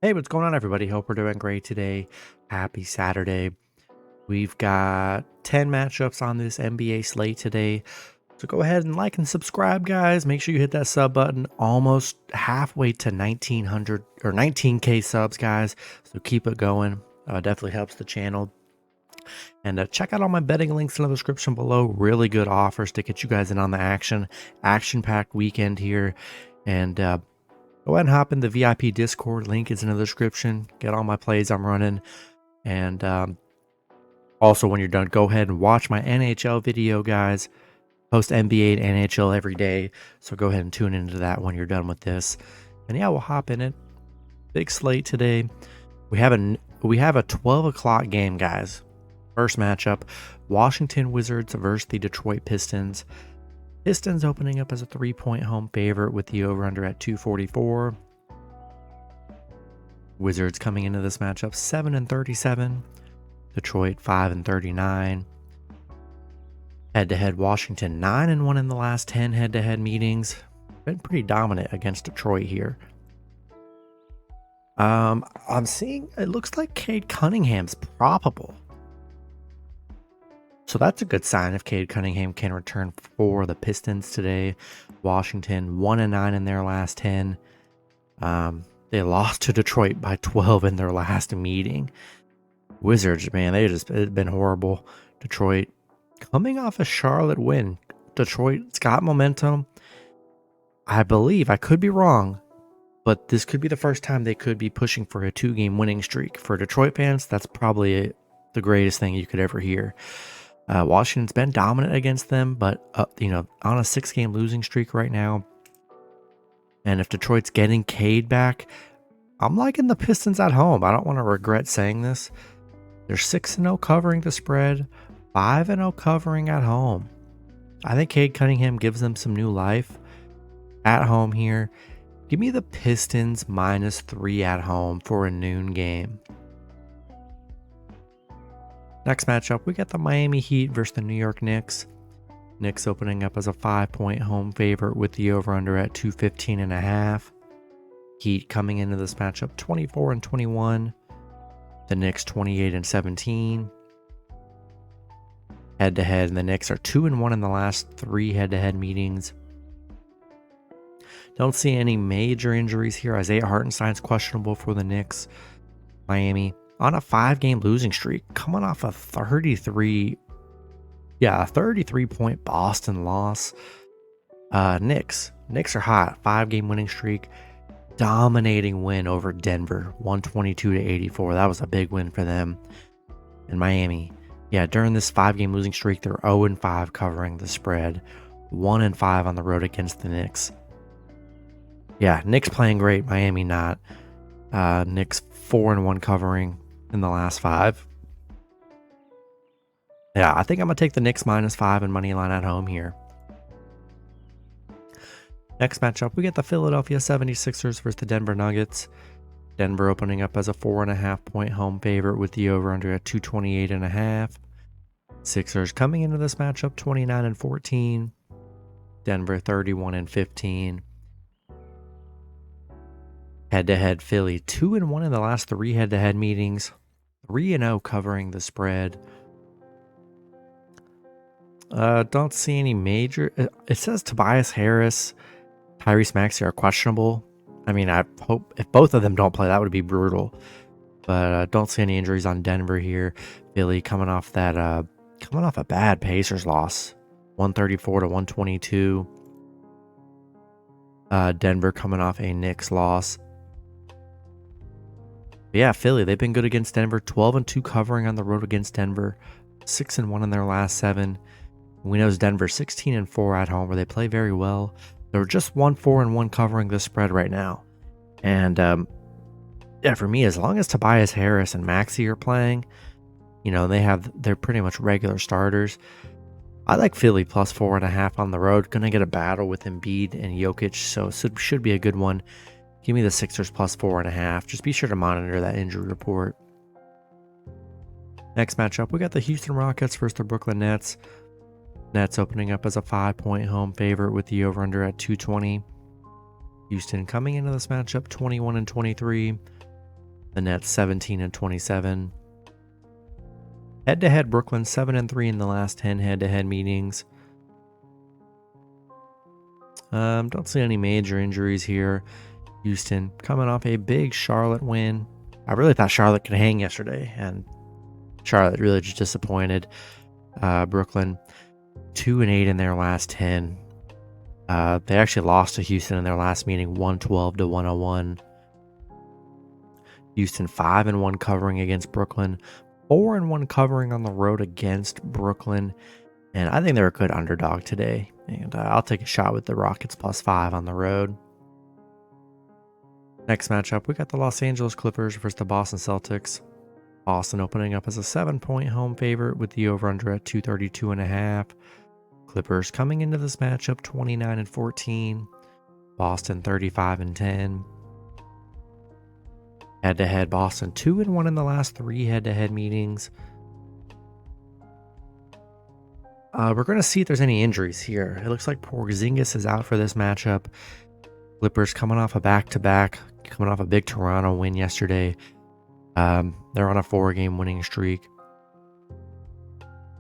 Hey, what's going on, everybody? Hope we're doing great today. Happy Saturday. We've got 10 matchups on this NBA slate today. So go ahead and like and subscribe, guys. Make sure you hit that sub button. Almost halfway to 1900 or 19K subs, guys. So keep it going. Definitely helps the channel. And check out all my betting links in the description below. Really good offers to get you guys in on the action. Action-packed weekend here. And go ahead and hop in the VIP Discord. Link is in the description. Get all my plays I'm running. And also, when you're done, go ahead and watch my NHL video, guys. Post NBA and NHL every day. So go ahead and tune into that when you're done with this. And yeah, we'll hop in it. Big slate today. We have a 12 o'clock game, guys. First matchup, Washington Wizards versus the Detroit Pistons. Pistons opening up as a 3-point home favorite with the over-under at 244. Wizards coming into this matchup 7-37. Detroit 5-39. Head-to-head Washington 9-1 in the last 10 head-to-head meetings. Been pretty dominant against Detroit here. I'm seeing it looks like Cade Cunningham's probable. So that's a good sign if Cade Cunningham can return for the Pistons today. Washington 1-9 in their last 10. They lost to Detroit by 12 in their last meeting. Wizards, man, it's been horrible. Detroit coming off a Charlotte win. Detroit's got momentum. I believe, I could be wrong, but this could be the first time they could be pushing for a 2-game winning streak. For Detroit fans, that's probably the greatest thing you could ever hear. Washington's been dominant against them, but on a 6-game losing streak right now. And if Detroit's getting Cade back, I'm liking the Pistons at home. I don't want to regret saying this. They're 6-0 covering the spread, 5-0 covering at home. I think Cade Cunningham gives them some new life at home here. Give me the Pistons -3 at home for a noon game. Next matchup, we got the Miami Heat versus the New York Knicks. Knicks opening up as a 5-point home favorite with the over-under at 215.5. Heat coming into this matchup 24-21. The Knicks 28-17. Head-to-head, the Knicks are 2-1 in the last 3 head-to-head meetings. Don't see any major injuries here. Isaiah Hartenstein's questionable for the Knicks. Miami on a 5-game losing streak, coming off a 33-point Boston loss. Knicks are hot, 5-game winning streak, dominating win over Denver, 122-84. That was a big win for them. And Miami, during this 5-game losing streak, they're 0-5 covering the spread, 1-5 on the road against the Knicks. Knicks playing great, Miami not. Knicks 4-1 covering in the last 5. I think I'm going to take the Knicks -5 and money line at home here. Next matchup, we get the Philadelphia 76ers versus the Denver Nuggets. Denver opening up as a 4.5-point home favorite with the over-under at 228.5. Sixers coming into this matchup 29-14. Denver 31-15. Head-to-head Philly 2-1 in the last 3 head-to-head meetings. 3-0 covering the spread. Don't see any major. It says Tobias Harris, Tyrese Maxey are questionable. I mean, I hope if both of them don't play, that would be brutal. But don't see any injuries on Denver here. Philly coming off a bad Pacers loss, 134-122. Denver coming off a Knicks loss. But Philly, they've been good against Denver, 12-2 covering on the road against Denver, 6-1 in their last 7. We know Denver 16-4 at home, where they play very well. They're just 1-4-1 covering the spread right now. And for me, as long as Tobias Harris and Maxey are playing, they're pretty much regular starters. I like Philly +4.5 on the road. Gonna get a battle with Embiid and Jokic, so it should be a good one. Give me the Sixers +4.5. Just be sure to monitor that injury report. Next matchup, we got the Houston Rockets versus the Brooklyn Nets. Nets opening up as a 5-point home favorite with the over-under at 220. Houston coming into this matchup 21-23. The Nets 17 and 27. Head-to-head, Brooklyn 7 and 3 in the last 10 head-to-head meetings. Don't see any major injuries here. Houston coming off a big Charlotte win. I really thought Charlotte could hang yesterday, and Charlotte really just disappointed. Brooklyn 2 and 8 in their last 10. They actually lost to Houston in their last meeting, 112 to 101. Houston 5 and 1 covering against Brooklyn, 4 and 1 covering on the road against Brooklyn, and I think they're a good underdog today. And I'll take a shot with the Rockets +5 on the road. Next matchup, we got the Los Angeles Clippers versus the Boston Celtics. Boston opening up as a 7-point home favorite with the over-under at 232.5. Clippers coming into this matchup 29 and 14. Boston 35 and 10. Head-to-head, Boston 2 and 1 in the last 3 head-to-head meetings. We're going to see if there's any injuries here. It looks like Porzingis is out for this matchup. Clippers coming off a back-to-back, coming off a big Toronto win yesterday. They're on a 4-game winning streak.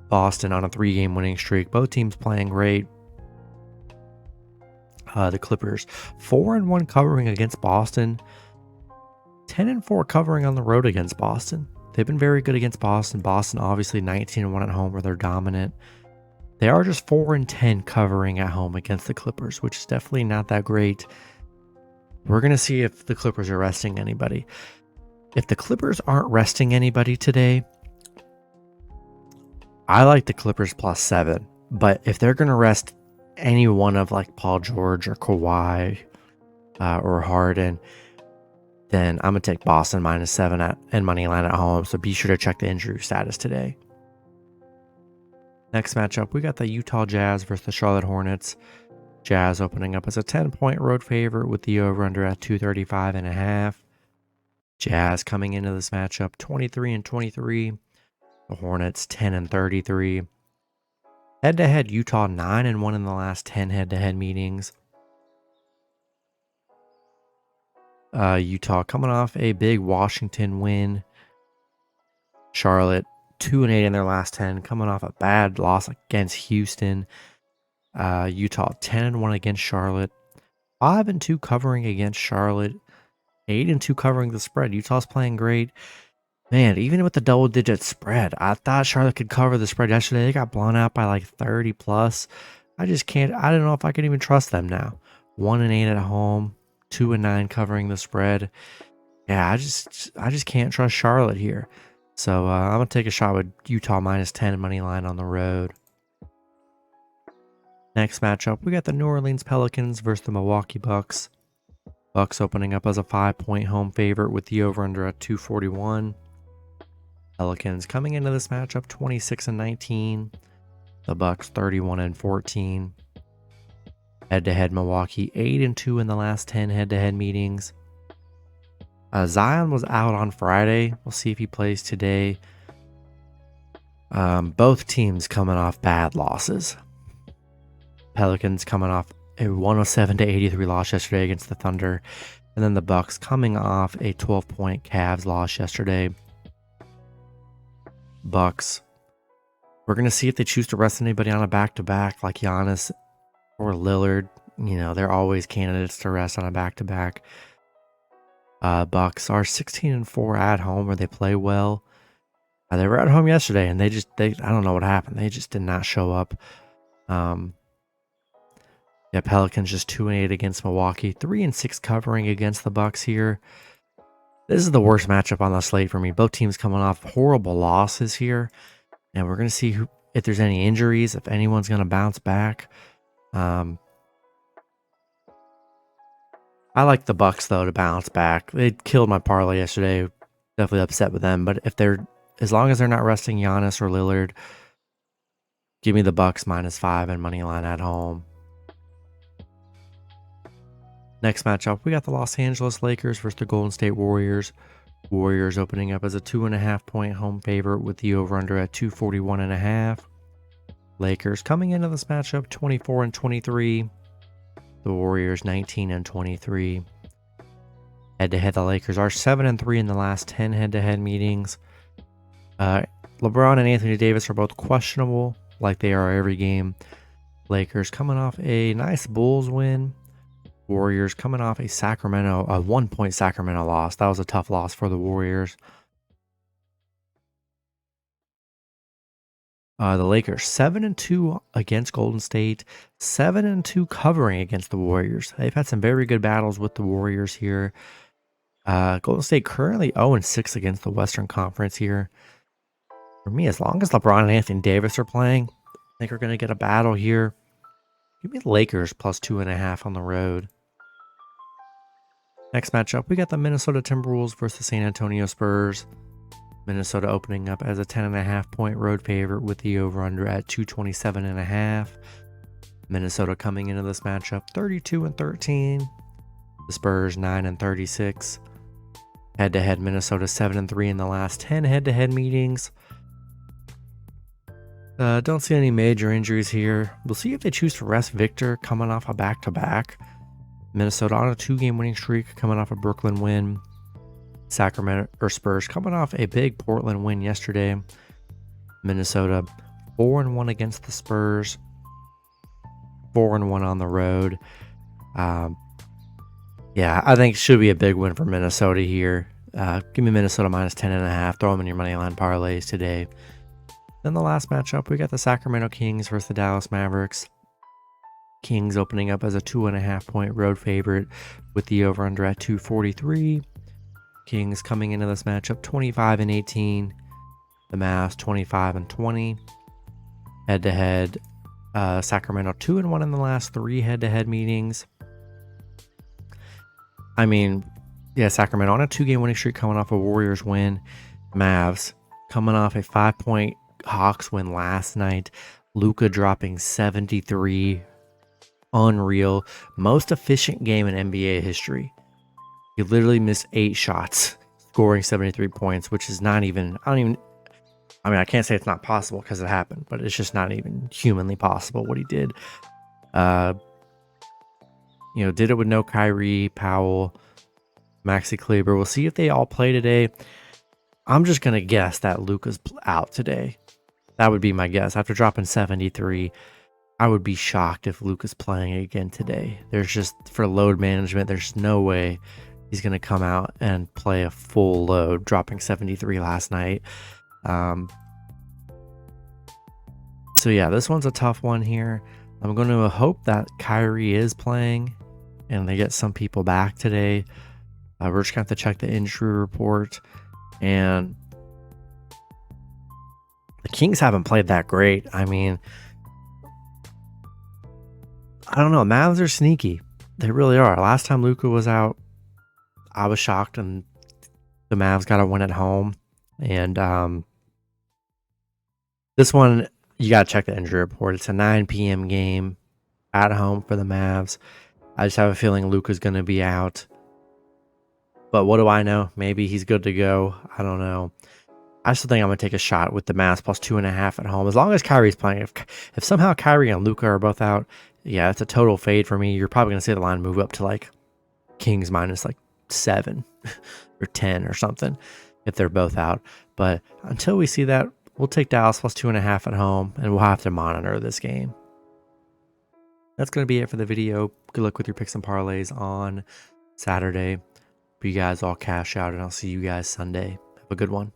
Boston on a 3-game winning streak. Both teams playing great. The Clippers 4 and 1 covering against Boston. 10 and 4 covering on the road against Boston. They've been very good against Boston. Boston obviously 19 and 1 at home where they're dominant. They are just 4 and 10 covering at home against the Clippers, which is definitely not that great. We're going to see if the Clippers are resting anybody. If the Clippers aren't resting anybody today, I like the Clippers +7. But if they're going to rest any one of like Paul George or Kawhi or Harden, then I'm going to take Boston -7 and money line at home. So be sure to check the injury status today. Next matchup, we got the Utah Jazz versus the Charlotte Hornets. Jazz opening up as a 10-point road favorite with the over-under at 235.5. Jazz coming into this matchup 23 and 23. The Hornets 10 and 33. Head-to-head, Utah 9 and 1 in the last 10 head-to-head meetings. Utah coming off a big Washington win. Charlotte 2 and 8 in their last 10, coming off a bad loss against Houston. Utah 10 and 1 against Charlotte, 5 and 2 covering against Charlotte, 8 and 2 covering the spread. Utah's playing great. Man, even with the double-digit spread, I thought Charlotte could cover the spread yesterday. They got blown out by like 30 plus. I just can't. I don't know if I can even trust them now. 1 and 8 at home, 2 and 9 covering the spread. Yeah, I just can't trust Charlotte here. So I'm going to take a shot with Utah -10 money line on the road. Next matchup, we got the New Orleans Pelicans versus the Milwaukee Bucks. Bucks opening up as a 5-point home favorite with the over-under at 241. Pelicans coming into this matchup 26 and 19. The Bucks 31 and 14. Head-to-head, Milwaukee 8 and 2 in the last 10 head-to-head meetings. Zion was out on Friday. We'll see if he plays today. Both teams coming off bad losses. Pelicans coming off a 107 to 83 loss yesterday against the Thunder, and then the Bucks coming off a 12-point Cavs loss yesterday. Bucks. We're gonna see if they choose to rest anybody on a back-to-back like Giannis or Lillard. You know, they're always candidates to rest on a back-to-back. Bucks are 16 and 4 at home where they play well. They were at home yesterday and they I don't know what happened. They just did not show up. Yeah, Pelicans just 2 and 8 against Milwaukee, 3 and 6 covering against the Bucks here. This is the worst matchup on the slate for me. Both teams coming off horrible losses here, and we're gonna see if there's any injuries, if anyone's gonna bounce back. I like the Bucks though to bounce back. They killed my parlay yesterday. Definitely upset with them, but as long as they're not resting Giannis or Lillard, give me the Bucks -5 and money line at home. Next matchup, we got the Los Angeles Lakers versus the Golden State Warriors. Warriors opening up as a 2.5-point home favorite with the over-under at 241.5. Lakers coming into this matchup 24 and 23. The Warriors 19 and 23. Head-to-head, the Lakers are 7-3 in the last 10 head-to-head meetings. LeBron and Anthony Davis are both questionable, like they are every game. Lakers coming off a nice Bulls win. Warriors coming off a 1-point Sacramento loss. That was a tough loss for the Warriors. The Lakers 7-2 against Golden State, 7-2 covering against the Warriors. They've had some very good battles with the Warriors here. Golden State currently 0-6 against the Western Conference here. For me, as long as LeBron and Anthony Davis are playing, I think we're going to get a battle here. Give me the Lakers plus 2.5 on the road. Next matchup, we got the Minnesota Timberwolves versus San Antonio Spurs. Minnesota opening up as a 10.5-point road favorite with the over-under at 227.5. Minnesota coming into this matchup 32-13. The Spurs 9-36. Head-to-head, Minnesota 7-3 in the last 10 head-to-head meetings. Don't see any major injuries here. We'll see if they choose to rest Victor coming off a back-to-back. Minnesota on a 2-game winning streak coming off a Brooklyn win. Spurs coming off a big Portland win yesterday. Minnesota 4-1 against the Spurs. 4-1 on the road. Yeah, I think it should be a big win for Minnesota here. Give me Minnesota minus 10.5. Throw them in your money line parlays today. Then the last matchup, we got the Sacramento Kings versus the Dallas Mavericks. Kings opening up as a 2.5-point road favorite with the over-under at 243. Kings coming into this matchup 25-18. The Mavs 25-20. Head-to-head, Sacramento 2-1 in the last 3 head-to-head meetings. I mean, yeah, Sacramento on a 2-game winning streak coming off a Warriors win. Mavs coming off a 5-point Hawks win last night. Luka dropping 73. Unreal. Most efficient game in NBA history. He literally missed 8 shots, scoring 73 points, which is not even, I can't say it's not possible because it happened, but it's just not even humanly possible what he did. Did it with no Kyrie, Powell, Maxi Kleber. We'll see if they all play today. I'm just going to guess that Luka's out today. That would be my guess. After dropping 73, I would be shocked if Luka's playing again today. There's just, for load management, there's no way he's going to come out and play a full load, dropping 73 last night. So yeah, this one's a tough one here. I'm going to hope that Kyrie is playing and they get some people back today. We're just going to have to check the injury report. And the Kings haven't played that great. I mean, I don't know. Mavs are sneaky. They really are. Last time Luka was out, I was shocked, and the Mavs got a win at home. And this one, you got to check the injury report. It's a 9 p.m. game at home for the Mavs. I just have a feeling Luka's going to be out. But what do I know? Maybe he's good to go. I don't know. I still think I'm going to take a shot with the Mavs plus 2.5 at home. As long as Kyrie's playing. If somehow Kyrie and Luka are both out, yeah, it's a total fade for me. You're probably going to see the line move up to like Kings minus like 7 or 10 or something if they're both out. But until we see that, we'll take Dallas plus 2.5 at home, and we'll have to monitor this game. That's going to be it for the video. Good luck with your picks and parlays on Saturday. Hope you guys all cash out, and I'll see you guys Sunday. Have a good one.